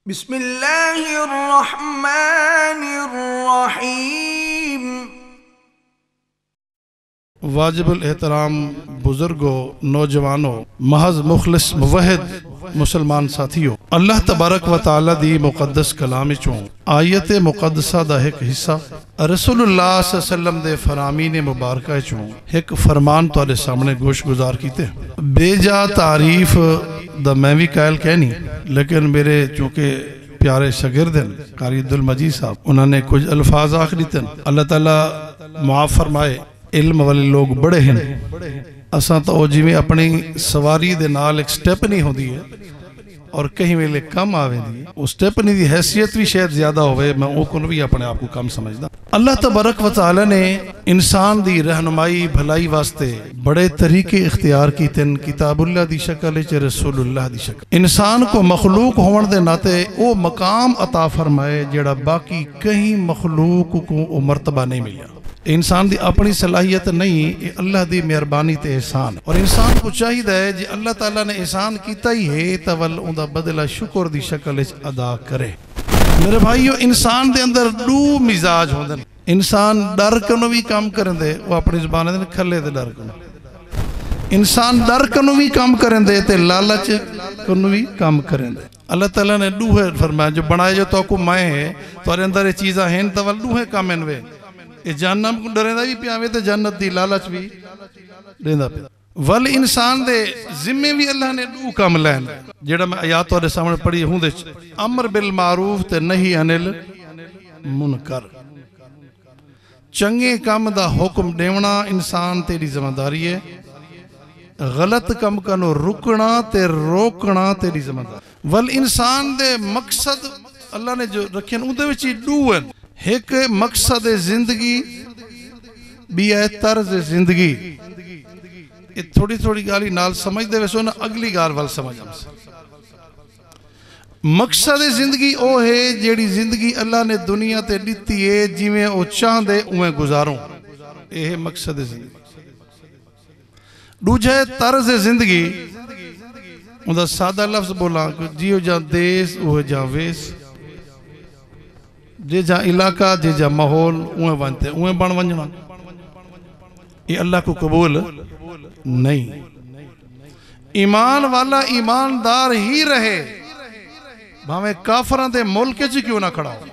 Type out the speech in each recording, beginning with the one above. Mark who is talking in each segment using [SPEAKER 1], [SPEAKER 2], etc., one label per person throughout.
[SPEAKER 1] बिस्मिल्लाहिर्रहमानिर्रहीम।
[SPEAKER 2] वाजिबुल एहतराम बुजुर्गों, नौजवानों, महज मुखलिस मुवहिद मुसलमान साथियों, अल्लाह तबारक व तआला दी मुकद्दस कलाम चों आयत मुकद्दसा दा एक हिस्सा रसूलुल्लाह सल्लल्लाहु अलैहि वसल्लम दे फरामीन मुबारका चों एक फरमान तुहाडे सामने गोश गुजार कीते। बेजा तारीफ दा मैं भी कायल कहनी, लेकिन मेरे चूंकि प्यारे शागिर्द हैं कारी अब्दुल मजीद साहब, उन्होंने कुछ अल्फाज आख दिते। अल्लाह ताला माफ फरमाए, इल्म वाले लोग बड़े हैं। असा तो जिमें अपनी सवारी दे नाल एक स्टेपनी होती है और कहीं वेले कम आवे दी, उस स्टेपनी की हैसियत भी शायद ज्यादा होवे, मैं वो को भी अपने आप को कम समझदा। अल्लाह तबारक व तआला ने इंसान दी रहनुमाई भलाई वास्ते बड़े तरीके इख्तियार कीते। किताबुल्लाह दी शक्ल च रसूलुल्लाह दी शक्ल, इंसान को मखलूक होने दे नाते वो मकाम अता फरमाए जेड़ा बाकी कहीं मखलूक को वो मर्तबा नहीं मिला। इंसान की अपनी सलाहियत नहीं, ये अल्लाह की मेहरबानी ते एहसान। और इंसान को चाहिए है जे अल्लाह ताला ने एहसान किया ही है तो वल उनका बदला शुक्र की शक्ल अदा करे। मेरे भाईयों, इंसान के अंदर दो मिजाज होंगे। इंसान डर कनो भी काम करेंदे, वो अपनी जुबान दे खले दे डर कनो। इंसान डर कनो भी काम करेंदे ते लालच कनो भी काम करेंदे। अल्लाह ताला ने दूहे फरमाया, जो बनाए जो तो को मैं है तुम्हारे अंदर ये चीज़ा हैं तो वल दूहे काम वे। ये जहन्नम को डरेंदा भी पियावे ते जन्नत दी लालच भी देंदा पिया। वल इंसान दे जिम्मे भी अल्लाह ने दो काम लैन, जेड़ा मैं आयात तुहाडे सामने पढ़ी हूं दे अमर बिल मारूफ ते नही अनिल मुनकर। चंगे काम दा हुक्म देवना इंसान तेरी जिम्मेदारी है, गलत काम कनो रुकना ते रोकना तेरी जिम्मेदारी। वल इंसान दे मकसद अल्लाह ने जो रखे उनदे विच दो है। एक मकसद जिंदगी भी है तर्ज जिंदगी। ये थोड़ी थोड़ी गाली नाल समझते वैसे ना, अगली गाल वाल समझ। मकसद जिंदगी ओ है जेड़ी जिंदगी अल्लाह ने दुनिया ते दिती है, जिवें ओ चाहदे उवें गुजारो, यह मकसद जिंदगी। दूजा है तर्ज जिंदगी, उनका सादा लफ्ज बोला, जियो जा देश वो जा वेस, जे जा इलाका जे जा माहौल उवें बनते उवें बन वंजना। ये अल्लाह को कबूल नहीं। ईमान वाला ईमानदार ही रहे, भावे काफरां दे मुल्क च क्यों ना खड़ा हो।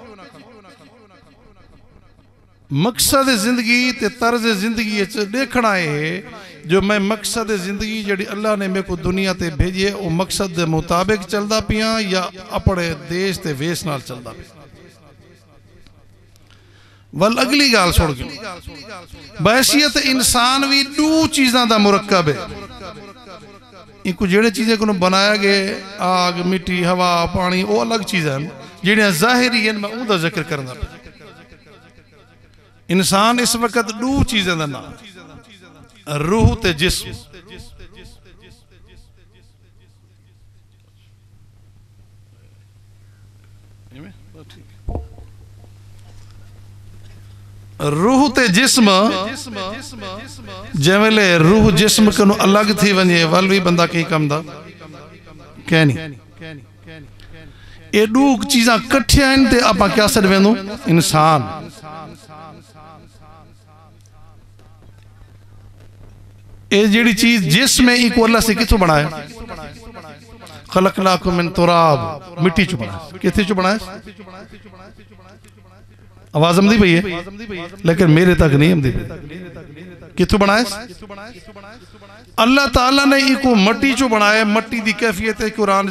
[SPEAKER 2] मकसद जिंदगी ते तर्ज जिंदगी देखना है, जो मैं मकसद जिंदगी जड़ी अल्लाह ने मेरे को दुनिया ते भेजे वो मकसद दे मुताबिक चलदा पिया या अपने देश ते वेस नाल चलदा पिया। वल अगली गाल छोड़ के बहसियत इंसान भी दो चीज़ों का मुरक्कब है। इनको जेड़े चीज़ें को बनाया गया, आग मिट्टी हवा पानी, वो अलग चीज़ें हैं जेड़ियां ज़ाहिरी हैं, मैं उनका जिक्र करना। इंसान इस वक्त दो चीज़ों का नाम, रूह ते जिस्म। रूह ते जिस्म, जैवेले रूह जिस्म कनो अलग थी वने वल भी बंदा कहीं कम दा कहनी। ये दो चीज़ां कट्ठियां हैं ते आपां क्या सद वेंदो इंसान। ये जेड़ी चीज जिस्म है इको अल्लाह से किथों बनाया? खलकनाकुम मिन तुराब, मिट्टी चो बनाया। किथे चो बनाया? आवाज आमदी पई है लेकिन मेरे तक नहीं आमदी पई। किथों बनाया? अल्लाह ताला ने इको मट्टी चो बनाया। मट्टी दी कैफियत है कुरान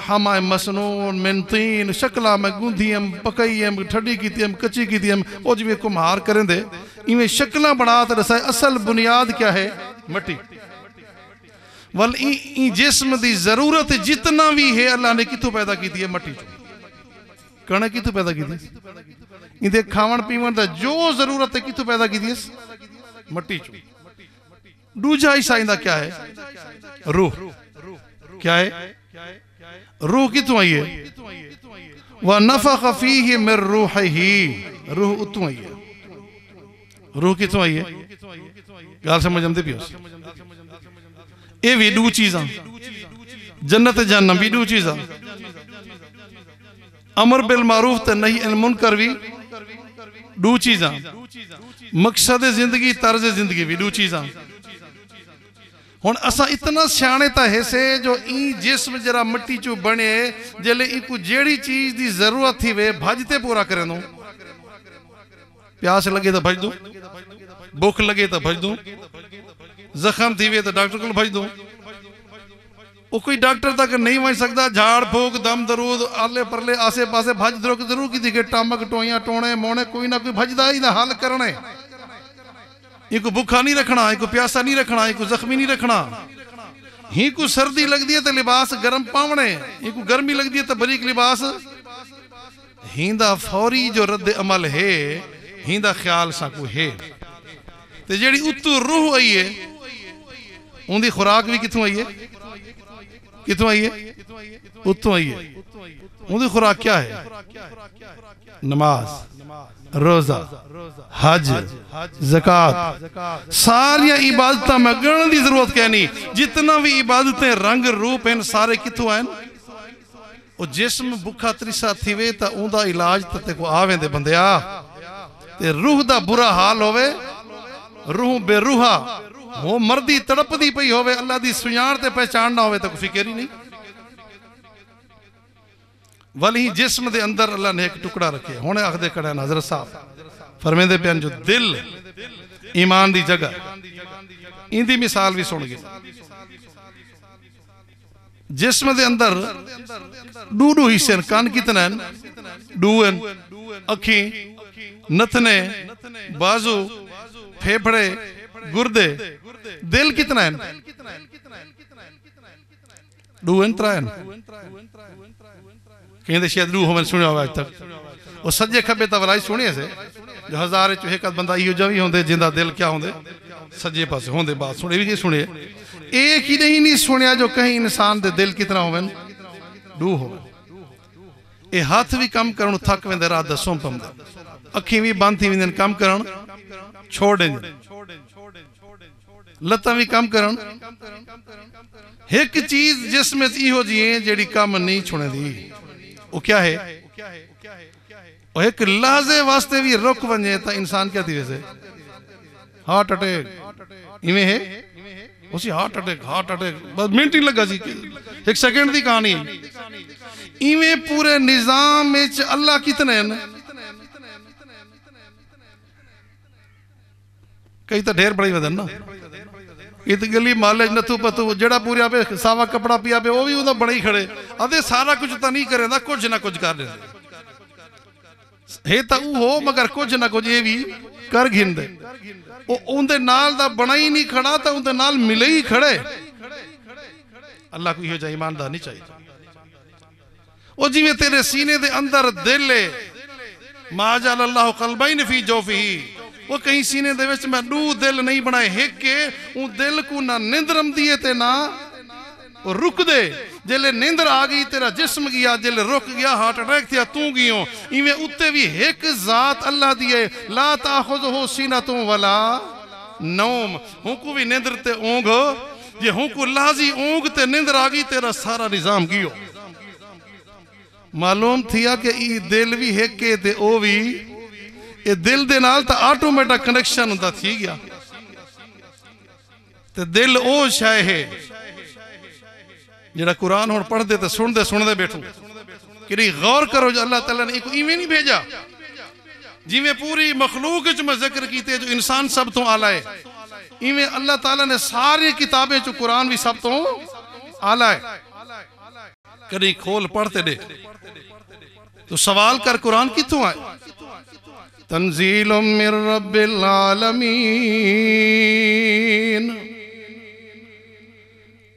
[SPEAKER 2] हमा मसनून मिन तीन, शक्ला में गूंधीम पकईम ठंडी कीतीम कच्ची कीतीम, ओ जिवें कुम्हार करेंदे इवें शक्ला बना ते दसाए। असल बुनियाद क्या है? मट्टी। वल ई जिस्म दी जरूरत जितना भी है अल्लाह ने किथों पैदा की है? मट्टी चो। कणक किथों पैदा की? इनके खावन पीवन का जो जरूरत है किथों पैदा की? मट्टी चो। दूजा हिस्सा इंदा क्या है? रूह। क्या है? रूह किथों आई है? वह नफख फीहि मिन रूहिही, रूह उतों आई है। रूह किथों आई है? गाल समझ आंदी पियो? ये भी दो चीज़ां, जन्नत जहन्नम भी दो चीज़ां। अमर बिल मारूफ ते नहीं अनिल मुनकर भी दो चीज़ां, मकसद जिंदगी तर्ज जिंदगी भी दो चीज़ां। हुण असां इतना सियाणे ता हैसे जो ई जिस्म जरा मिट्टी चो बने जले इको जेड़ी चीज की जरूरत थी वे भजते पूरा करे दो। प्यास लगे तो भज दो, भूख लगे तो भज दो, जख्म थी वे तो डॉक्टर को भज दो। वो कोई डॉक्टर तक नहीं वही सकता, झाड़ फूक दम दरूद आले परले आसे पासे भज दो जरूर की दिखे टामक टोइया टोने मोने कोई ना कोई भजदा ही ना हल करने। इनको भूखा नहीं रखना, इनको प्यासा नहीं रखना, इनको जख्मी नहीं रखना। ही को सर्दी लगती है तो लिबास गर्म पावने, इनको गर्मी लगती है तो बरीक लिबास। हिंदा फौरी जो रद्द अमल है हिंदा ख्याल साकू है। ते जेड़ी उतू रूह आई है उनकी खुराक भी कितों आई है, कितों आई है, उतों आई है। उनकी खुराक क्या है? नमाज, रोजा, हज, ज़कात, सारिया इबादत में गणन की जरूरत क्या नहीं। जितना भी इबादतें रंग रूप हैं सारे कितों आए। वो जिस्म भुखा त्रिसा थीवे तो उनका इलाज ते को आवे दे बंदिया। ते रूह दा बुरा हाल होवे, रूह बेरूहा वो मर्दी तड़पदी पई होवे, अल्लाह दी सुजान ते पहचान ना होवे तो कोई फिक्र ही नहीं। वल ही जिस्म दे अंदर अल्लाह ने एक टुकड़ा रखे। हुणे आखदे खड़े हजरत साहब फरमेंदे पिया जो दिल ईमान दी जगह, इंदी मिसाल भी सुन गए। जिस्म दे अंदर दू दू हिस्से, कान कितने हैं? दू हैं, अखी, नथने, बाजू, फेफड़े, गुर्दे। दिल कितना है? दू हैं, त्रै हैं। कहते शायद दू हो सुनिया आज तक। वो सज्जे खब्बे तो वलाई सुनिए से जो हजार एक बंदा इो जा भी होंगे जिंदा दिल क्या होंगे सज्जे पासे होंगे। बात सुने भी सुने, एक ही नहीं सुनिया जो कहीं इंसान दे दिल कितना हो दू हो। ये हाथ भी कम कर थक वेंदे रात दा सौं पवंदे, अखी भी बंद थी वेंदे कम करन छोड़ देंदे, लत्तां भी कम करन। एक चीज जिसमें इहो जी है जेड़ी कम नहीं छुने दी, वो क्या है? और एक लहजे वास्ते भी रुक वने तो इंसान क्या थी वैसे? हार्ट अटैक इवें है उसी हार्ट अटैक बस मिनट ही लगा जी, एक सेकंड की कहानी। इवें पूरे निजाम में अल्लाह कितने हैं? कई तो ढेर बड़ी वजन ना, इत गली माले नथू पतू जड़ा पूरा पे सावा कपड़ा पिया पे वो भी उदा बड़ा ही खड़े अदे सारा कुछ तो नहीं करे ना, कुछ ना कुछ कर है तो हो मगर कुछ ना कुछ ये भी कर घिंदे। वो उनदे नाल दा बना ही नहीं खड़ा तो उनदे नाल मिले ही खड़े। अल्लाह को यो जा ईमानदार नहीं चाहिए। वो जिवें तेरे सीने दे अंदर दिल है, माजल अल्लाह कल्बैन फी जौफिही, वो कहीं सीने दे विच मैं दू दिल नहीं बनाए। एक के उन दिल को ना निंद्रम दिए ते ना वो रुक दे। जेले नींदर आ गई तेरा जिस्म गया, जेले रुक गया हार्ट अटैक थिया तू गियो। इवें उत्ते भी एक जात अल्लाह दिए, ला ताखुज़ुहु सीनतुन वला नौम। हुको भी नींदर ते ऊंघ, जे हुको लाजी ऊंघ ते नींदर आ गई तेरा सारा निजाम गियो। मालूम थिया कि ई दिल भी एक के ते ओ भी ये दिल दे नाल तो ऑटोमेटिक कनेक्शन होता थी गया। ते दिल ओ शाय है जरा कुरान हुण पढ़दे ते सुनदे बैठो कि गौर करो जो अल्लाह ताला ने एक इवें नहीं भेजा जिवें पूरी मखलूक च मैं जिक्र कीते जो इंसान सब तो आला है, इवें अल्लाह ताला ने सारी किताबें च कुरान भी सब तो आला है। कहीं खोल पढ़ते दे तो सवाल कर कुरान कितों आए? तंजीलुम मिर रब्बिल आलमीन।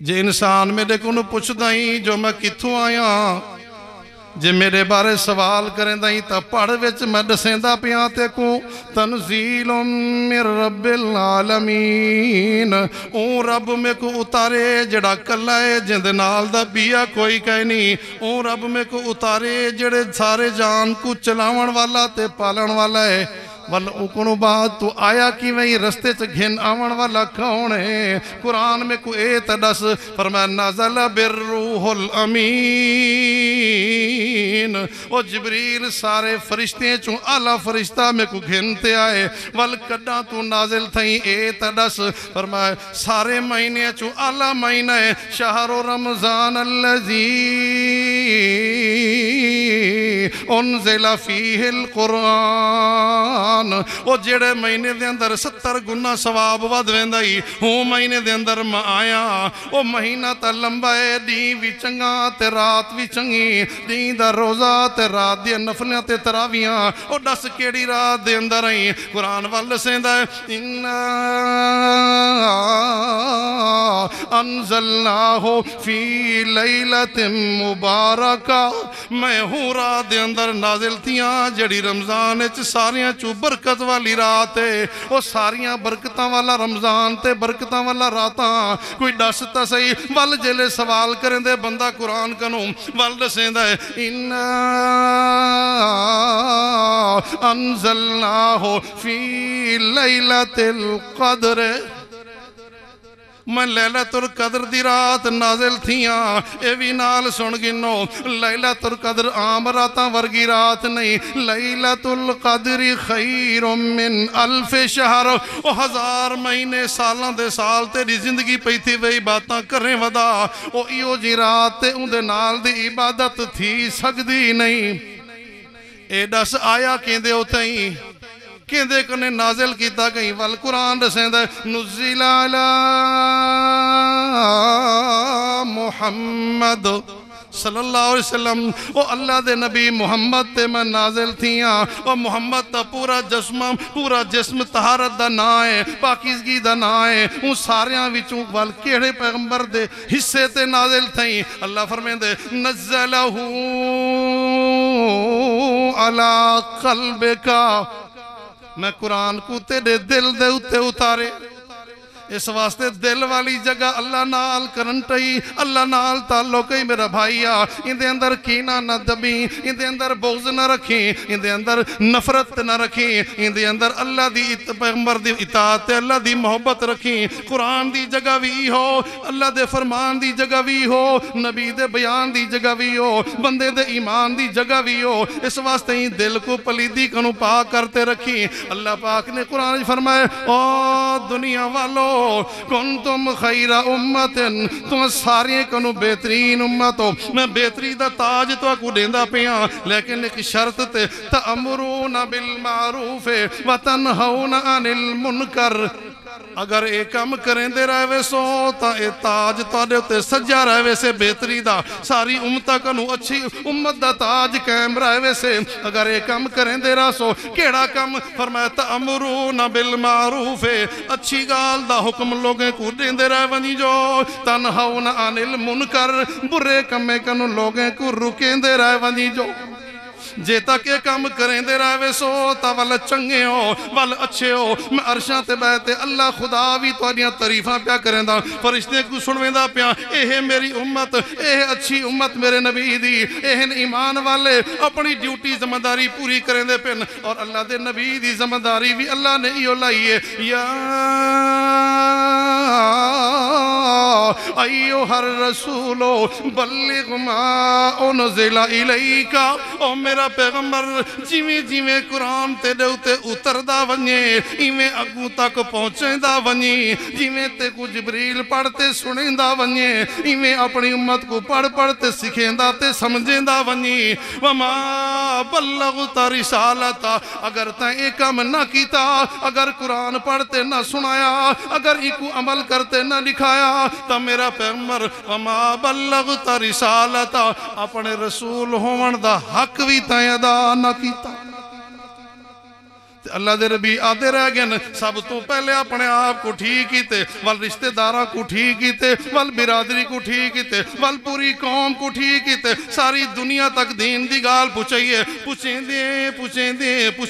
[SPEAKER 2] जे इंसान मेरे को पुछदा ही जो मैं कित्थों आया, जे मेरे बारे सवाल करेंदा ही तो पढ़ विच मैं दसेंदा पिया ते को तंजीलुम मिर रब्बिल आलमीन। ओ रब में को उतारे जड़ा कला है जिंदे नाल दा बिया कोई कह नहीं। ओ रब में को उतारे जड़े सारे जान को चलावन वाला ते पालन वाला है। वल उकनो बाद तू आया कि वही रस्ते च घिन आवन वाला कौन है कुरान में को ए तदस फरमाया नज़ल बिर्रूहुल अमीन ओ जिब्रील सारे फरिश्ते चो आला फरिश्ता में को घिन ते आए वल कदा तू नाजिल थई ए तदस फरमाया सारे महीने चो आला महीना है शहरो रमजान अल्लज़ी उनज़िला फ़ीहिल कुरान ओ जेड़े महीने दे अंदर 70 गुना सवाब वध वेंदा ही हूं महीने दे अंदर मैं आया ओ महीना ता लंबा है दी भी चंगा ते रात भी चंगी दी दा रोज़ा ते रात दी नफलियां ते तरावियां ओ दस केड़ी रात दे अंदर आई कुरान वल सेंदा है इन्ना अंज़लनाहु फी लैलतिन मुबारका मैं हूं रात दे अंदर नाजिल थियां जड़ी रमजान च सारियां चू बरकत वाली रात है ओ सारियां बरकतां वाला रमजान ते बरकतां वाला रातां कोई दस ता सही वल जेले सवाल करेंदे बंदा कुरान कनो वल दसेंदा है इन्ना अंज़लनाहु फी लैलतिल क़द्र मैं लैलतुल कद्र दी रात नाजिल थियां ए भी नाल सुन गिनो लैलतुल कद्र आम रातां वर्गी रात नहीं लैलतुल कद्र खैरुम मिन अल्फ शहर ओ 1000 महीने सालां दे साल तेरी जिंदगी पई थी वही बातां करें वदा ओ इहो जी रात ते उंदे नाल दी इबादत थी सकदी नहीं ए दस आया केंदे उतई केंदे कने नाजिल कीता गई वल कुरान दसेंदा नुज़िला अला मुहम्मद सल्लल्लाहु अलैहि वसल्लम ओ अल्लाह दे नबी मुहम्मद ते मैं नाजिल थियां ओ मुहम्मद दा पूरा जिस्म तहारत दा नाम है पाकीज़गी दा नाम है उन सारियां विचों वल केड़े पैगंबर दे हिस्से ते नाजिल थई अल्लाह फरमांदे नज़लहू अला क़ल्बिका मैं कुरान को तेरे दिल दे उत्ते उतारे इस वास्ते दिल वाली जगह अल्लाह नाल करन टई अल्लाह नाल ताल्लुक है मेरा भाईया इंदे अंदर कीना न दबी इंदे अंदर बुग़्ज़ न रखी इंदे अंदर नफरत न रखी इंदे अंदर अल्लाह दी पैगंबर दी इताअत अल्लाह दी मोहब्बत रखी कुरान दी जगह भी हो अल्लाह दे फरमान दी जगह भी हो नबी दे बयान दी जगह भी हो बंदे दे ईमान दी जगह भी हो इस वास्ते ही दिल को पलीदी कनु पाक करते रखी अल्लाह पाक ने कुरान में फरमाया ओ दुनिया वालों कुन तुम खैरा उम्मतिन तुम सारे कनु बेहतरीन उम्मत हो मैं बेहतरी दा ताज तो को देंदा पिया लेकिन एक शर्त ते तअमुरूना बिल मारूफ व तनहौना अनिल मुनकर अगर ये कम करेंदे रहे सो तो ये ताज तुहाडे उत्ते सज्जा रहे से बेहतरी दा सारी उम्मत कनु अच्छी उम्मत दा ताज कायम रहे से अगर ये कम करेंदे रहो सो केड़ा कम फरमाया तअमुरूना बिल मारूफ अच्छी गाल दा हुक्म लोगों को देंदे रहे वनी जो तनहौना अनिल मुनकर बुरे कमे कनु लोगों को रुकेंदे रहे वनी जो जे तक ये काम करेंदे रहे सो ता वल चंगे हो वल अच्छे हो मैं अरशां ते बैठे अल्लाह खुदा भी तुहाडियां तारीफां प्या करेंदा फरिश्ते को सुनवेंदा प्या एह मेरी उम्मत एह अच्छी उम्मत मेरे नबी दी एह ईमान वाले अपनी ड्यूटी जिम्मेदारी पूरी करेंदे पिन और अल्लाह दे नबी दी जिम्मेदारी भी अल्लाह ने इहो लाई है या अय्युहर रसूलो बल्लिग मा उनज़िला इलैका ओ मेरा पैगंबर जिमें जिमें कुरान तेरे उते उतरदा वने इवें अगू तक पहुंचेंदा वनी जिमें ते को जिब्रील पढ़ते सुनेंदा वने इवें अपनी उम्मत को पढ़ पढ़ते सिखेंदा ते समझेंदा वनी वमा बल्लगता रिसालता अगर तैं ये काम ना कीता अगर कुरान पढ़ते ना सुनाया अगर इको अमल करते ना दिखाया तो मेरा पैगंबर वमा बल्लगता रिसालता अपने रसूल होवन दा हक भी तैं अदा ना कीता अल्लाह दे नबी आते रह गए सब तो पहले अपने आप को ठीक कीते वल रिश्तेदारा को ठीक कीते वल बिरादरी को ठीक कीते वल पूरी कौम को ठीक कीते सारी दुनिया तक दीन दी गाल पुछाइए पुछेंदे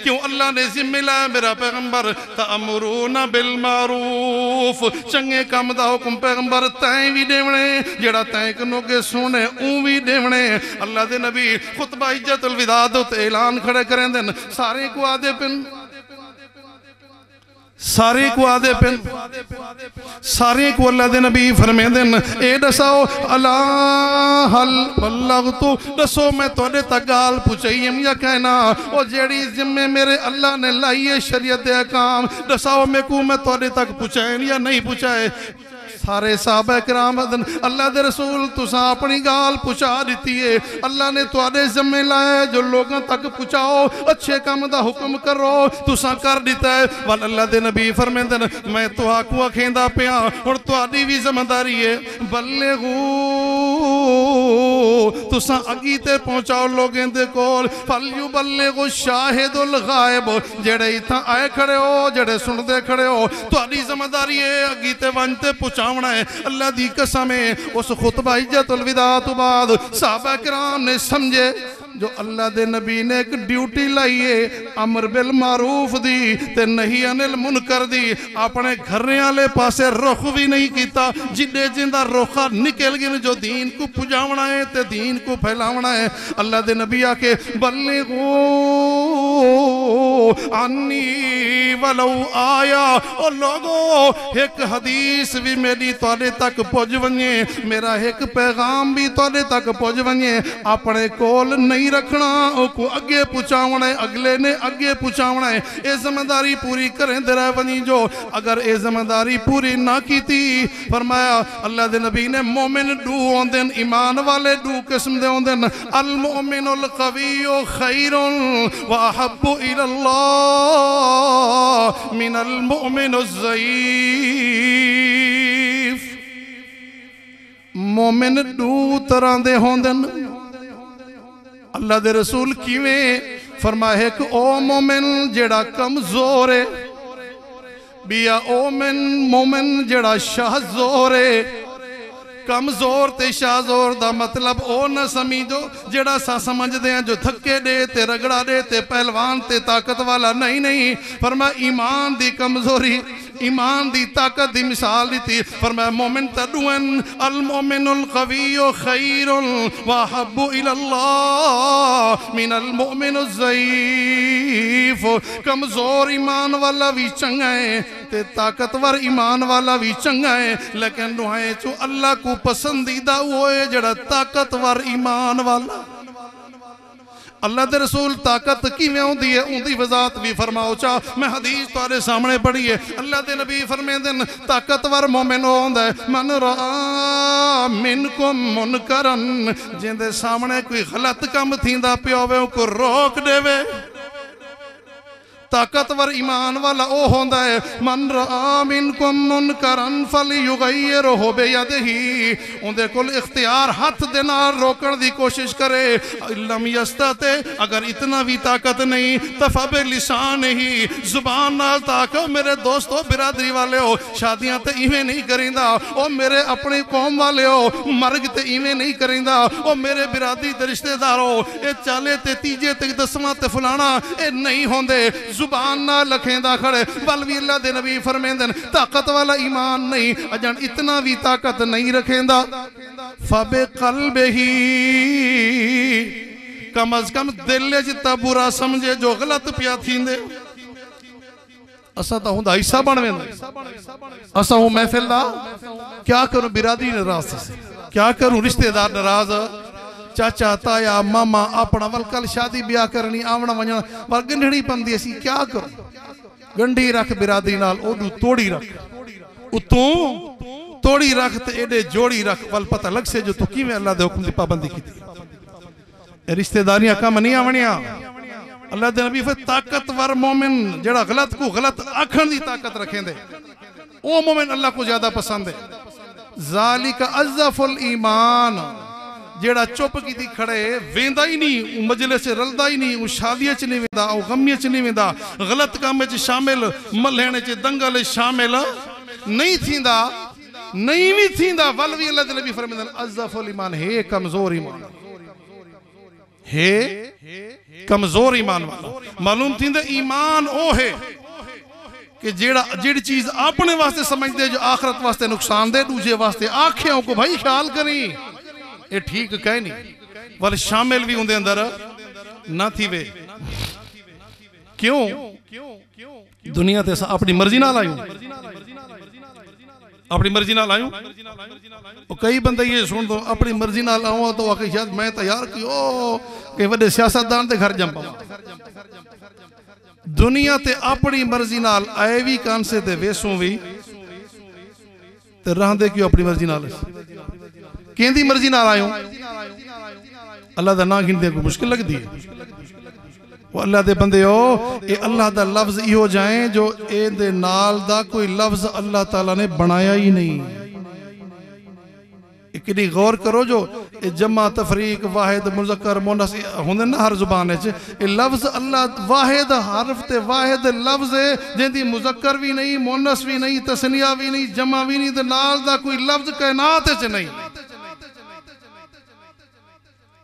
[SPEAKER 2] क्यों अल्लाह ने जिम्मे लाया मेरा पैगंबर तअमुरूना बिल मारूफ चंगे काम दा हुक्म पैगंबर तैं भी देवने जेड़ा तैं कनोगे सुने ऊ भी देवने अल्लाह दे नबी खुतबा इज्जतुल विदा दे ऐलान खड़े करेंदे सारे को आदे पिन, सारे को आदे पिन, सारे को अल्लाह दे नबी फरमांदे न ए दसाओ अला हल बल्लगतु, दसो मैं तोड़े तक गाल पुछाई या कहना ओ जेड़ी जिम्मे मेरे अल्लाह ने लाई है शरीयत दे अहकाम, दसाओ मैं को मैं तोड़े तक पुछाए या नहीं पुछाए। सारे साहबा किराम अल्लाह दे रसूल तुसा अपनी गाल पुछा दी है, अल्लाह ने तुहाडे जिम्मे लाया जो लोगों तक पुछाओ, अच्छे काम दा हुक्म करो, तुसा कर दिता है। वल अल्लाह दे नबी फरमांदे न मैं तुहाकू आखेंदा पिया हुण तुहाडी भी जिम्मेदारी है, बल्लिगू तुसा अगी ते पहुंचाओ लोगों दे कोल, फलयु बल्लिगु शाहिदुल गायब, जेड़े इत्थां आए खड़े हो जेड़े सुनदे खड़े हो तुहाडी जिम्मेदारी है अगी ते वंज ते पहुंचाओ। अल्लाह दी कसम है उस खुतबा हिज्जतुल विदा तो बाद साहबा किराम ने समझे जो अल्लाह दे नबी ने एक ड्यूटी लाई है अमर बिल मारूफ दी ते नहीं अनिल मुनकर दी, अपने घरे वाले पासे रुख भी नहीं किया, जिन्ने जिंदा रोखा निकल गए जो दीन को पुजावना है ते दीन को फैलावना है। अल्लाह दे नबी आके बल्लिगू अन्नी वलो आया, और लोगो एक हदीस भी मेरी तुहाडे तक पहुंच वने, मेरा एक पैगाम भी तुहाडे तक पहुंच वने, अपने कोल नहीं रखना, को अगे पहुंचावना है, अगले ने अगे पहुंचावना है। ये जिम्मेदारी पूरी करें दे रह वनी जो, अगर ये जिम्मेदारी पूरी ना की फरमाया अल्लाह दे नबी ने मोमिन दू आंदे, ईमान वाले दू किस्म दे आंदे, अल मोमिनुल कविय्यु खैरुन व अहब्बु इलल्लाह मिनल मोमिनुज़ ज़ईफ। मोमिन दू तरह दे होंदे, अल्लाह दे रसूल किवें फरमाया एक ओ मोमिन जेड़ा कमजोर है, बिया ओ मोमिन जेड़ा शाहजोर है। कमजोर ते शाहजोर दा मतलब ओ न समझो जेड़ा सा समझदे हैं जो थके दे ते रगड़ा दे ते पहलवान ते ताकत वाला, नहीं नहीं, फरमाया ईमान दी कमजोरी ईमान दी ताकत दी मिसाल दी। फरमाया मोमिन तदुन अल मोमिनुल कविय्यु खैरुन व अहब्बु इलल्लाह मिनल मोमिनुज़ ज़ईफ। कमजोर ईमान वाला भी चंगा है ते ताकतवर ईमान वाला भी चंगा है, लेकिन दुआए चो अल्लाह को पसंदीदा वो है जड़ा ताकतवर ईमान वाला। अल्लाह दे रसूल ताकत किवें आउंदी है उनकी वजाहत भी फरमाओ चा, मैं हदीस तुहाडे सामने पढ़ी है। अल्लाह दे नबी फरमांदे न ताकतवर मोमिन होंदा है मन रा मिनकुम मुनकरन, जिंदे सामने कोई गलत काम थींदा पिया होवे उको रोक देवे। ताकतवर ईमान वाला ओ होंदा है मन रा मिनकुम मुनकरन फलयुगय्यिरहु बियदिही, उनदे कोल इख्तियार हाथ दे नाल रोकण दी कोशिश करे। लम यस्तते, अगर इतना भी ताकत नहीं तफा बिलिसान ही, जुबान नाल ताको। मेरे दोस्तों बिरादरी वाले हो, शादियां ते इवें नहीं करिंदा, ओ मेरे अपनी कौम वाले हो मर्ग ते इवें नहीं करिंदा, ओ मेरे बिरादरी दे रिश्तेदार हो ए चाले ते तीजे ते दसवां ते फलाना ए नहीं होंदे। जुबान ना लखेंदा खड़े बल भी अल्लाह दे नबी फरमांदे ताकत वाला ईमान नहीं अजन इतना भी ताकत नहीं रखेंदा। फबे कल्बिही, कम अज कम दिल जिता बुरा समझे जो गलत पिया थींदे। असा तो हुंदा हिस्सा बन वेंदा, असा हूं महफिल दा क्या करूं बिरादरी नाराज से, क्या करूं रिश्तेदार नाराज, चाचा ताया मामा अपना वल कल शादी ब्याह करनी आवना वजना वल गंढड़ी पंदी असी क्या करो। गंढी रख बिरादरी नाल ओदू तोड़ी रख, उतों तोड़ी रख ते एडे जोड़ी रख, वल पता लग से जो तू किवें अल्लाह दे हुक्म दी पाबंदी कीती। रिश्तेदारियां कम नहीं आवणियां। अल्लाह दे नबी फिर ताकतवर मोमिन जेड़ा गलत को गलत आखण दी ताकत रखेंदे ओ मोमिन अल्लाह को ज्यादा पसंद है। ज़ालिका अज़्ज़फुल ईमान, जेड़ा चुप की खड़े वेंदा ही नहीं, मजलिस रलदा ही नहीं, शादियां च नहीं वेंदा, गमियां च नहीं वेंदा, गलत काम च शामिल मलहण च दंगल शामिल नहीं थींदा, नहीं भी थींदा। वल भी अल्लाह दे नबी फरमांदे अज़्ज़फुल ईमान है कमजोर ईमान है, कमजोर ईमान वाला मालूम थींदे ईमान ओ है कि जेड़ा जिहड़ी चीज अपने वास्ते समझदे जो आखिरत वास्ते नुकसान दे, दूजे वास्ते आखियों को भाई ख्याल करी ये ठीक कह नहीं, वाले शामिल भी उनके अंदर ना थी वे। क्यों दुनिया ते अपनी मर्जी नाल आयूं, अपनी मर्जी नाल आयूं। कई बंदे ये सुन दो अपनी मर्जी नाल आऊं तो आके शायद मैं तैयार कि के वड्डे सियासतदान दे घर जंपा। दुनिया ते अपनी मर्जी नाल आए भी कांसे ते वेसूं भी ते रहंदे क्यों अपनी मर्जी नाल? केंदी मर्जी नाल आयो? अल्लाह दा नाम गिनदे को मुश्किल लगदी है। वो अल्लाह दे बंदे हो, ये अल्लाह दा लफ्ज इहो जाए जो ए दे नाल दा कोई लफ्ज अल्लाह ताला ने बनाया ही नहीं। कितनी गौर करो जो जमा तफरीक वाहिद मुज़क्कर मुन्नस होंदे ना हर जुबान च, ये लफ्ज अल्लाह वाहिद हरफ ते वाहिद लफ्ज है जिंदी मुज़क्कर भी नहीं, मुन्नस भी नहीं, तस्निया भी नहीं, जमा भी नहीं, ते नाल दा कोई लफ्ज कायनात च नहीं।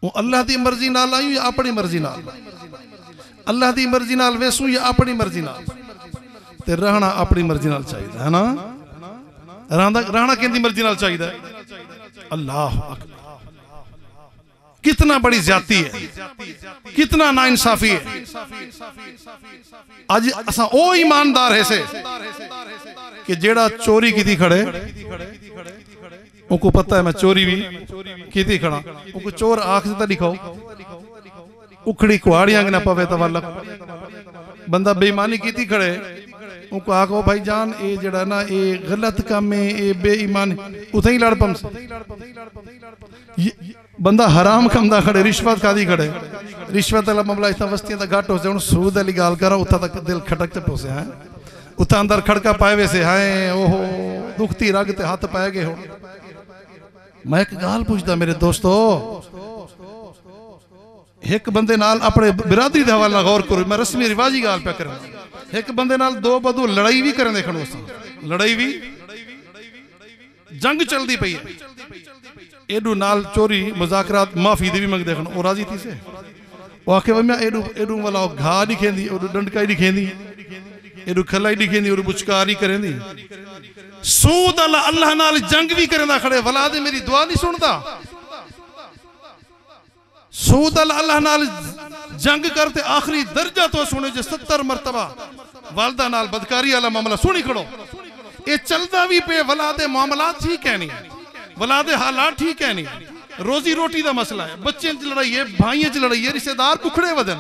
[SPEAKER 2] वो अल्लाह दी मर्जी नाल आयूं या अपनी मर्जी नाल? अल्लाह दी मर्जी नाल वेसूं या अपनी मर्जी नाल? ते रहना अपनी मर्जी नाल चाहिए है ना। रहना किंदी मर्जी नाल चाहिए? अल्लाह कितना बड़ी ज्यादती है, कितना नाइंसाफी है। आज असा ओ ईमानदार है से कि जेड़ा चोरी की थी खड़े उनको पता है मैं चोरी भी की थी खड़ा, उनको चोर आंख से दिखाओ उखड़ी कुहाड़ियां ना पवे तवल्लक बंदा बेईमानी की थी खड़े उनको आखो भाई जान ये जड़ा ना ये गलत काम है, ये बेईमान उथे ही लड़ पम बंदा हराम कमदा खड़े, रिश्वत खादी खड़े, रिश्वत वाला मामला इतना वस्तियां दा घट हो से हुन सूद वाली गाल करा उथा तक दिल खटक च पोसे है, उथा अंदर खड़का पाए वैसे हाय ओहो दुखती रग ते हाथ पाए गए हो। मैं एक गाल पूछदा मेरे दोस्तों, एक बंदे नाल अपने बिरादरी दे हवाले गौर करो, मैं रस्मी रिवाजी गाल पे कर, एक बंदे नाल दो बदू लड़ाई भी करें देखो, लड़ाई भी जंग चलती पई है, एडू नाल चोरी मुज़ाकरात माफी दी भी मंग देखो ओ राजी थी से ओ आखे मैं एडू एडू वाला घा नहीं खेंदी ओडू डंडकाई नहीं खेंदी एडू खलाई नहीं खेंदी ओडू बुचकारी करेंदी सूद अल्लाह नाल जंग भी करेंदा खड़े वला दे मेरी दुआ नहीं सुनदा। सूद अल्लाह नाल जंग करते आखिरी दर्जा तो सुने जो 70 मरतबा वालदा नाल बदकारी वाला मामला सुनी खड़ो, ये चलता भी पे वला दे मामला ठीक है नहीं, वला दे हालात ठीक है नहीं, रोजी रोटी का मसला है, बच्चे च लड़ाई है, भाइयों च लड़ाई है, रिश्तेदार कुखड़े वदन,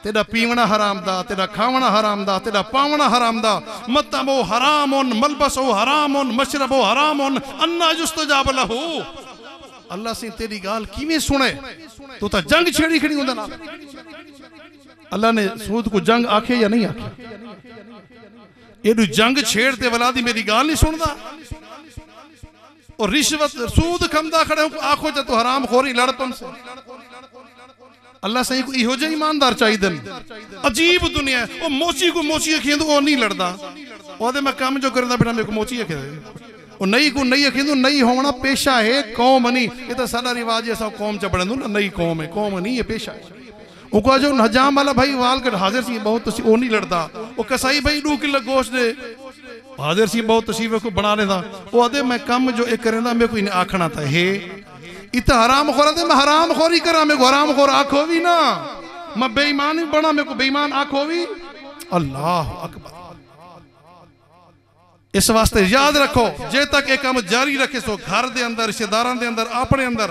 [SPEAKER 2] तेरा पीवना हराम दा, तेरा खावना हराम दा, तेरा पावना हराम दा, मतबो हरामुन मलबसो हरामुन मशरबो हरामुन अन्ना युस्तजाब लहू। अल्लाह से तेरी गाल किवें सुने, तो ता जंग छेड़ी खड़ी हुंदा ना। अल्लाह ने सूद को जंग आखे या नहीं आखे? एडू जंग छेड़ते वला दी मेरी गाल नहीं सुनदा, और रिश्वत सूद खमदा खड़े आखो जा तो हराम खोरी लड़पन से। अल्लाह सही को इहो जे ईमानदार चाहिए। अजीब दुनिया है, वो मोची को मोची अखिंदो वो नहीं लड़दा, ओदे मैं काम जो करदा बेटा मेरे को मोची अखिंदो और नई को नई अखिंदो, नई होना पेशा है, कौम नहीं। ये तो सारा रिवाज है, सब कौम च पढ़ंदो ना, नई कौम है, कौम नहीं ये पेशा है। वो कहा जो हजाम वाला भाई वाल कर हाजिर सी बहुत तसी ओ नहीं लड़दा, वो कसाई भाई 2 किलो गोश्त दे हाजिर सी बहुत तसीवे को बना लेदा, वो आदे मैं काम जो एक करेंदा मेरे को इन्हें आखना था हे इतना हराम खोरा दे, मैं हराम खोरी करा, मेरे को हराम खोर आखो भी ना, मैं बेईमान ही बना, मेरे को बेईमान आखो भी। अल्लाह अकबर। इस वास्ते याद रखो जे तक एक काम जारी रखे सो घर दे अंदर, रिश्तेदारों दे अंदर, अपने अंदर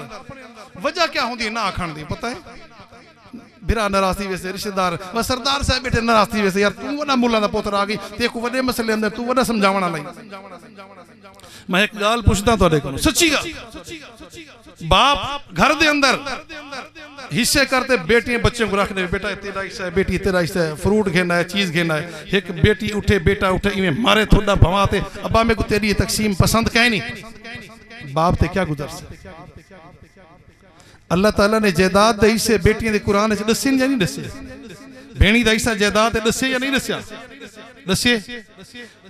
[SPEAKER 2] वजह क्या होती है ना आखण दी पता है, बिरा नाराजी वैसे रिश्तेदार व सरदार साहब बेटे नाराजी वैसे यार तू वड़ा मुल्ला दा पुत्र आ गई ते को वडे मसले अंदर तू वड़ा समझावना लई। मैं एक गाल पूछदा तोड़े को सच्ची गाल, बाप घर दे अंदर हिस्से करते बेटियां बच्चों को रखने, बेटा तेरा हिस्सा है, बेटी तेरा हिस्सा है, फ्रूट खेना है, चीज खेना है, एक बेटी उठे बेटा उठे इवें मारे थोड़ा भवाते अब्बा मेरे को तेरी तकसीम पसंद कहीं नहीं, बाप ते क्या गुजर से। अल्लाह ताला ने जायदाद दे हिस्से बेटियां दे कुरान च दसे या नहीं दसे, भेणी दा हिस्सा जायदाद दसे या नहीं दसिया, दसे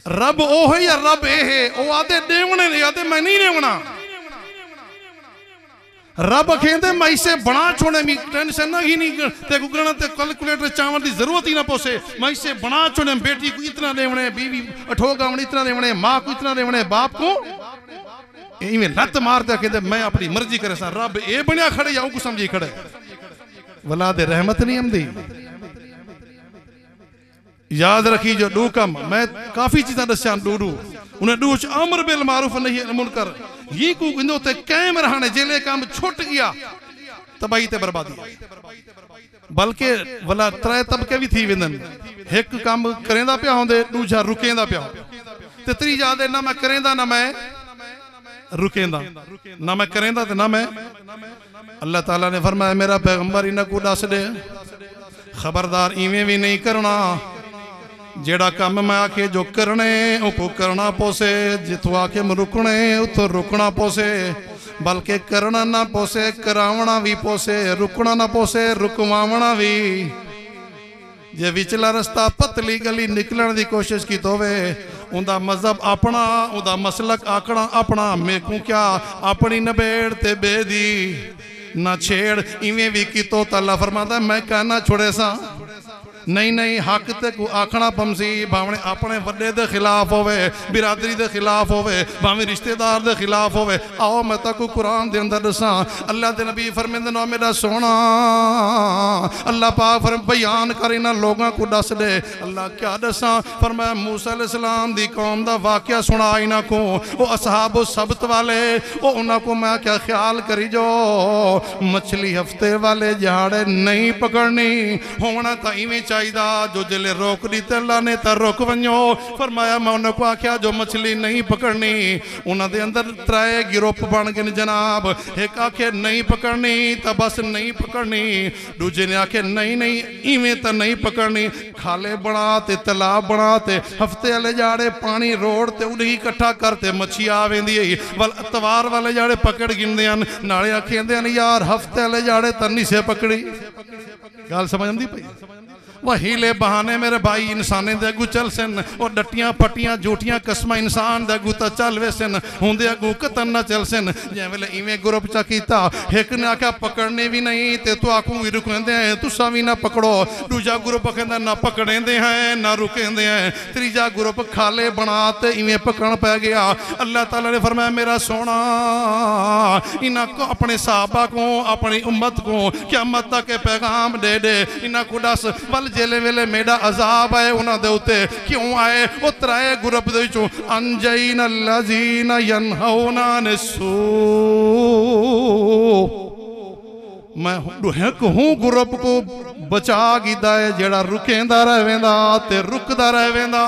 [SPEAKER 2] रब ओ है या रब ए है, ओ आदे देवने ने आदे मैं नहीं देवना, रब कहते मैं इसे बना छोड़े मी टेंशन ना ही नहीं ते गुगना ते कैलकुलेटर चावल की जरूरत ही ना पोसे, मैं इसे बना छोड़े बेटी को इतना देवने, बीवी अठोगावनी इतना देवने, माँ को इतना देवने, बाप को इवें लत मार दिया कहते मैं अपनी मर्जी करे सा, रब ए बनया खड़े या को समझी खड़े, वला दे रहमत नहीं आंदी। याद रखी जो डू कम मैं काफ़ी चीज़ां दसियां डू उन्हें डू अमर बिल मारूफ नहीं मुनकर ये को इंदो ते कायम रहने जेले काम छुट गया तबाही ते बर्बादी बल्कि वला त्रै तबके भी थी वेंदन एक काम करेंदा पिया होंदे दूजा रुकेंदा पिया ते त्रीजा दे ना मैं करेंदा ना मैं रुकेंदा ना मैं करेंदा ते ना मैं अल्लाह ताला ने फरमाया मेरा पैगंबर इन्हां को दस दे खबरदार इवें भी नहीं करना जेड़ा काम मैं आके जो करने उको करना पोसे जितों आके रुकने उतो रुकना पोसे बल्कि करना ना पोसे करावना भी पोसे रुकना ना पोसे रुकवावना भी जे विचला रस्ता पतली गली निकलने की कोशिश की तो वे उनका मजहब अपना उनका मसलक आकड़ा अपना मेकू क्या अपनी नबेड़ ते बेदी ना छेड़ इवें भी की तो अल्लाह फरमाता मैं कहना छोड़े सा नहीं नहीं हक ते को आखना पमसी भावने अपने वड्डे दे खिलाफ होवे बिरादरी दे खिलाफ होवे भावे रिश्तेदार दे खिलाफ होवे आओ मैं ताको कुरान दे अंदर दसा अल्लाह दे नबी फरमांदे ने मेरा सोना अल्लाह पाक बयान कर इन्हां लोगों को दस दे अल्लाह क्या दसा फरमाया मूसा अलैहिस्सलाम दी कौम दा वाकया सुना इन्हां को वो असहाब सब्त वाले वो उन्हां को मैं क्या ख्याल करी जो मछली हफ्ते वाले झाड़े नहीं पकड़नी होना तो इवें जो जिले रोक दी ते अल्लाह ने तो रोक वनो फरमाया मैं उन्होंने को आख्या जो मछली नहीं पकड़नी उन्होंने अंदर त्रै गिरोह बन गए जनाब एक आखे नहीं पकड़नी तो बस नहीं पकड़नी दूजे ने आखे नहीं नहीं इवें तो नहीं पकड़नी खाले बना ते तालाब बना ते हफ्ते वाले जाड़े पानी रोड ते उड़ी इकट्ठा करते मच्छी आ वेंदी वल अतवार वाले जाड़े पकड़ गिनदे हन नाले आखेंदे हन यार हफ्ते वाले जाड़े तन्नी से पकड़ी गल समझ आंदी पई वहीले बहाने मेरे भाई इंसाने दे अगू चल सन और डटियां पटियां झूठियां कसमां इंसान दे अगू तो चल वे सन होंदे अगू कतन न चल सन जै वेले इवें ग्रुप चा कीता एक ने आख्या पकड़ने भी नहीं ते तू आखू भी रुकेंदे हैं तुसा भी ना पकड़ो दूजा ग्रुप कहंदा ना पकड़ेंदे हैं ना रुकेंदे हैं तीजा ग्रुप खाले बना ते इवें पकड़ पै गया अल्लाह ताला ने फरमाया मेरा सोना इन्हां को अपने सहाबा को अपनी उम्मत को क़यामत तक पैगाम दे दे इन्हां को दस वल जेले वेले मेरा अजाब आए उन्होंने उत्ते क्यों आए वो त्रै ग्रुप दे विचों अनजैन अल्लज़ीना यनहौना अनिस्सू मैं हूँ ग्रुप को बचा कीता है जेड़ा रुकेंदा रहेंदा ते रुकदा रहेंदा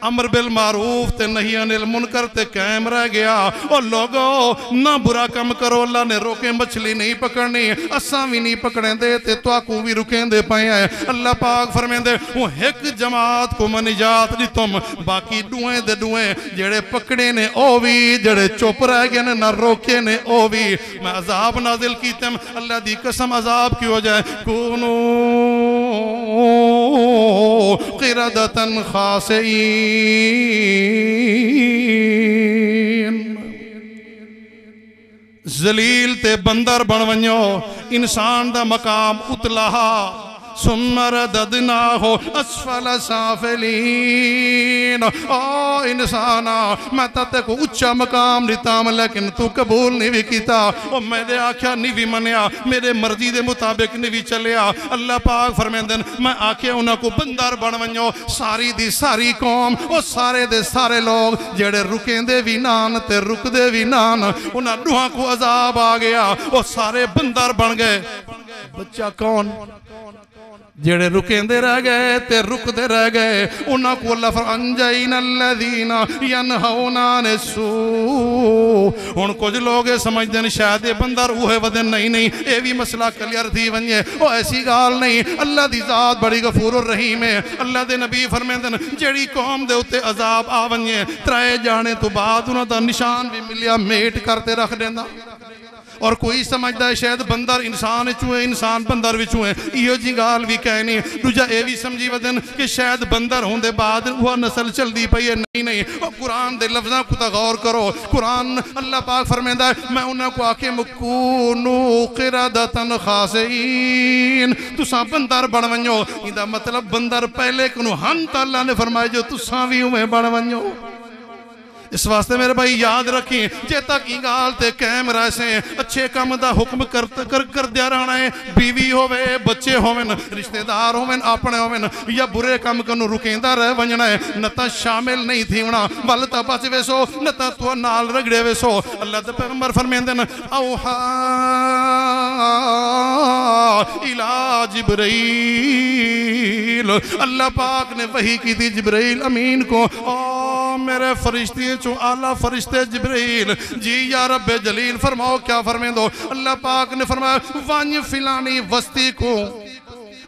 [SPEAKER 2] अमर बिल मारूफ ते नहीं अनिल मुनकर ते कायम रह गया और लोगो ना बुरा कम करो अल्लाह ने रोके मछली नहीं पकड़नी असा भी नहीं पकड़ेंदे ते तुआकू भी रुकेंदे पे हैं अल्लाह पाक फरमेंदे वो एक जमात को मैं निजात दी तुम बाकी दुए दे दुए जेड़े पकड़े ने ओ भी जेड़े चुप रह गए ने ना रोके ने ओ भी मैं अजाब नाजिल कीते अल्लाह दी कसम अजाब की हो जाए कुनू क़िरदतन खासिईन जलील ते बंदर बन वञो इंसान दा मकाम उतलाहा सुमर ददना हो असफल साफिलीन ओ इंसाना मैं ते को उच्चा मकाम दिता लेकिन तू कबूल नहीं भी किया और मैंने आख्या नहीं भी मनिया मेरे मर्जी के मुताबिक नहीं भी चलिया अल्लाह पाक फरमांदे मैं आख्या उन्होंने को बंदर बन वञो सारी दी सारी कौम और सारे दे सारे लोग जेड़े रुकेंदे भी नान ते रुकदे भी नान उन्हां दुआ को अजाब आ गया और सारे बंदर बन गए बच्चा कौन जेड़े रुकेंदे रह गए ते रुकदे रह गए उन्हां को अल्लाह फरमांदा अल्लज़ीना यनहौना अनिस्सू हुण कुछ लोग समझदे ने शायद ये बंदर उहे वदन नहीं नहीं ये भी मसला क्लियर थी वने ओ ऐसी गाल नहीं अल्लाह दी जात बड़ी गफूर रहीम है अल्लाह दे नबी फरमांदे जेड़ी कौम दे उत्ते अजाब आ वने त्रै जाने तो बाद उन्हां दा निशान भी मिलिया मेट करते रख देंदा और कोई समझदा है शायद बंदर इंसान विचों है इंसान बंदर विचों है इहो जी गाल भी कहनी दूजा ये भी समझी वदन कि शायद बंदर होंदे बाद वह नस्ल चलती पई है नहीं नहीं और कुरान दे लफ्ज़ां को गौर करो कुरान अल्लाह पाक फरमांदा है मैं उन्हां को आके मुकूनु क़िरदतन खासिईन तुसां बंदर बन वञो इहदा मतलब बंदर पहले को हन अल्लाह ने फरमाया जो तुसां भी उवें बन वञो इस वास्ते मेरे भाई याद रखी जे तक ई गाल ते कायम रहे अच्छे काम दा हुक्म कर दिया रहना है। बीवी होवे बच्चे होवन रिश्तेदार होवन अपने होवन या बुरे काम कनु रुकेंदा रह वंजना है न ता शामिल नहीं थी होना वल ता बच वेसो न ता तू नाल रगड़े वेसो। अल्लाह दे पैगंबर फरमांदे न औहा इला जिब्रील अल्लाह पाक ने वही की थी जिब्रील अमीन को ओ मेरे फरिश्ते चो आला फरिश्ते जिब्रील जी या रब्बे जलील फरमाओ क्या फरमे दो। अल्लाह पाक ने फरमाया वंज फिलानी बस्ती को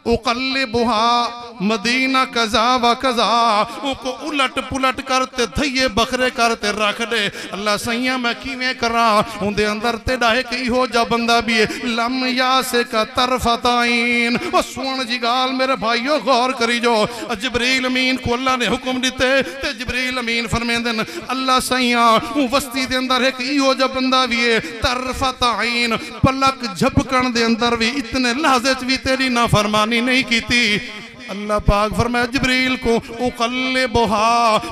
[SPEAKER 2] उकल्लिबुहा मदीना कज़ा व कज़ा उको उलट पुलट करते धैये बखरे करते रख दे। अल्लाह सैया मैं किवें करा उनदे अंदर तेरा एक इहो जा बंदा भी है लम यासे का तरफताइन ओ सुन जी गाल मेरे भाइयों गौर करी जो जिब्रील अमीन को अल्लाह ने हुक्म दिते ते जिब्रील अमीन फरमांदे न अल्लाह सैया उ वस्ती दे अंदर एक इहो जा बंदा भी है तरफताइन पलक झपकन दे अंदर भी इतने लहजे च भी तेरी नाफरमानी नहीं की थी। अल्लाह पाक फरमाया जिब्रील को उकल्लिबुहा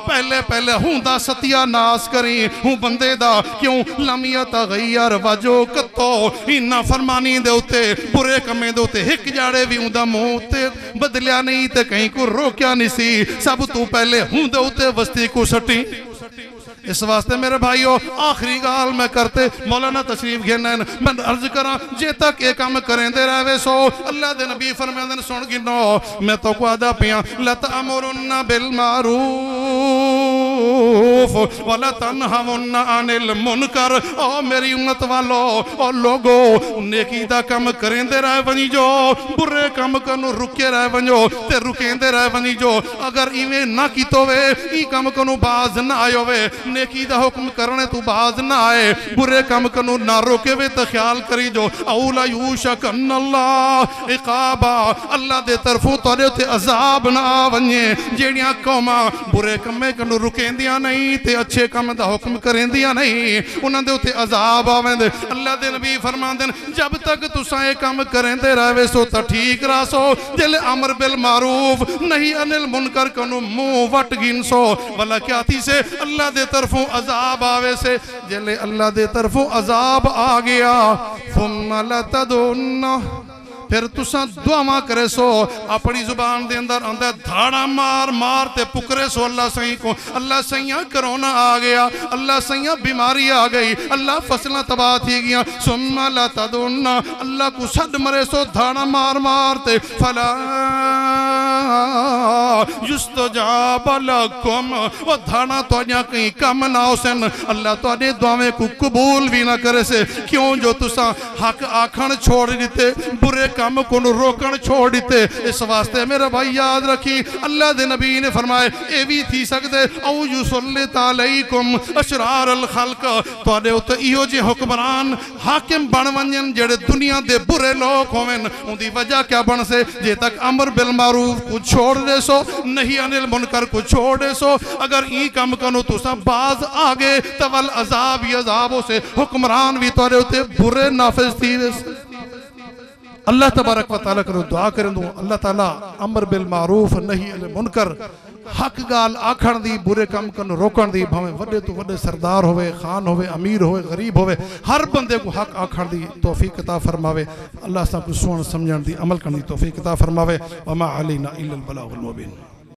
[SPEAKER 2] पहले पहले हुंदा सत्यानाश करी हूं बंदे दा क्यों लम यतगय्यर वजो कतो इना फरमानी दे उते बुरे कमे दे उते हिक जाड़े भी उंदा मुंह ते बदलिया नहीं ते कहीं को रोकिया नहीं सी सब तू पहले हुंदे उते वस्ती को सटी। इस वास्ते मेरे भाइयों आखिरी गाल मैं करते मौलाना तशरीफ घेना मैं अर्ज करा जे तक ये काम करेंदे रहे सो अल्लाह दे नबी फरमांदे सुन गिनो मैं तो को आदा पिया लतअमुरुन्ना बिल मारूफ वला तनहाउन्ना अनिल मुनकर। ओ मेरी उम्मत वालो ओ लोगो नेकी दा काम करेंदे रहे वनी जो बुरे काम कनु रुके रहे वनो ते रुकेंदे रहे वनी जो अगर इवें ना कीतो वे ई काम कनु बाज ना आयो वे नेकी दा हुक्म करने तू बाज ना आए बुरे काम कनु ना रोके वे तो ख्याल करी जो औला यूशक अल्लाह इकाबा अल्लाह दे तरफों तोरे ते अजाब ना वने जेड़ियां कौमा बुरे कमे कनु रुकेंदियां नहीं ते अच्छे काम दा हुक्म करेंदियां नहीं उन्हां दे उते अजाब आवेंदे। अल्लाह दे नबी फरमांदे जब तक तुसां ये काम करेंदे रहवे सो ता ठीक रासो जिले अमर बिल मारूफ नहीं अनिल मुनकर कनु मुंह वट गिनसो वला क्या थी से अल्लाह दे तरफों अजाब आवे से जिले अल्लाह दे तरफों अजाब आ गया फुम्मा लतदुन्ना फिर तुसा दुआवा करे सो अपनी जुबान दे अंदर आंदा धाड़ा मार मार ते पुकरे सो अल्लाह सही को अल्लाह सैया कोरोना आ गया अल्लाह सैया बीमारी आ गई अल्लाह फसलां तबाह थी गया सुम्मा लतदुन्ना अल्लाह को सद मरे सो धाड़ा मार मार ते फला युस्तजाब लकुम वो धाड़ा तो कहीं कम ना होसन अल्लाह तुहाडे दुआवे को कबूल भी ना करे से क्यों जो तुसा हक आखण छोड़ दिते बुरे काम को रोकन छोड़ दिते। इस वास्ते मेरा भाई याद रखी अल्लाह दे नबी ने फरमाए ये भी थी सकते औ युसल्लित अलैकुम अशरार अल खल्क तुहाडे उते इहो जे हुक्मरान हाकिम बन वंजन जेड़े दुनिया दे बुरे लोग होवन उनकी वजह क्या बन से जे तक अमर बिल मारूफ को छोड़ दे सो नहीं अनिल मुनकर को छोड़ दे सो अगर ई काम कनो तुसा बाज आगे तवल अजाब ही अजाबों से हुक्मरान भी तुहाडे उते बुरे नाफिज थी। अल्लाह तबारक व तआला करो दुआ करें दो अल्लाह ताला अमर बिल मारूफ नहीं अनिल मुनकर हक गाल आखण दी बुरे काम कन रोकण दी भावे वड्डे तो वड्डे सरदार होवे खान होवे अमीर होवे गरीब होवे हर बंदे को हक आखण दी तौफीक अता फरमावे। अल्लाह सब को सुन समझण दी अमल करने दी तौफीक अता फरमावे। वमा अलैना इल्लल बलागुल मुबीन।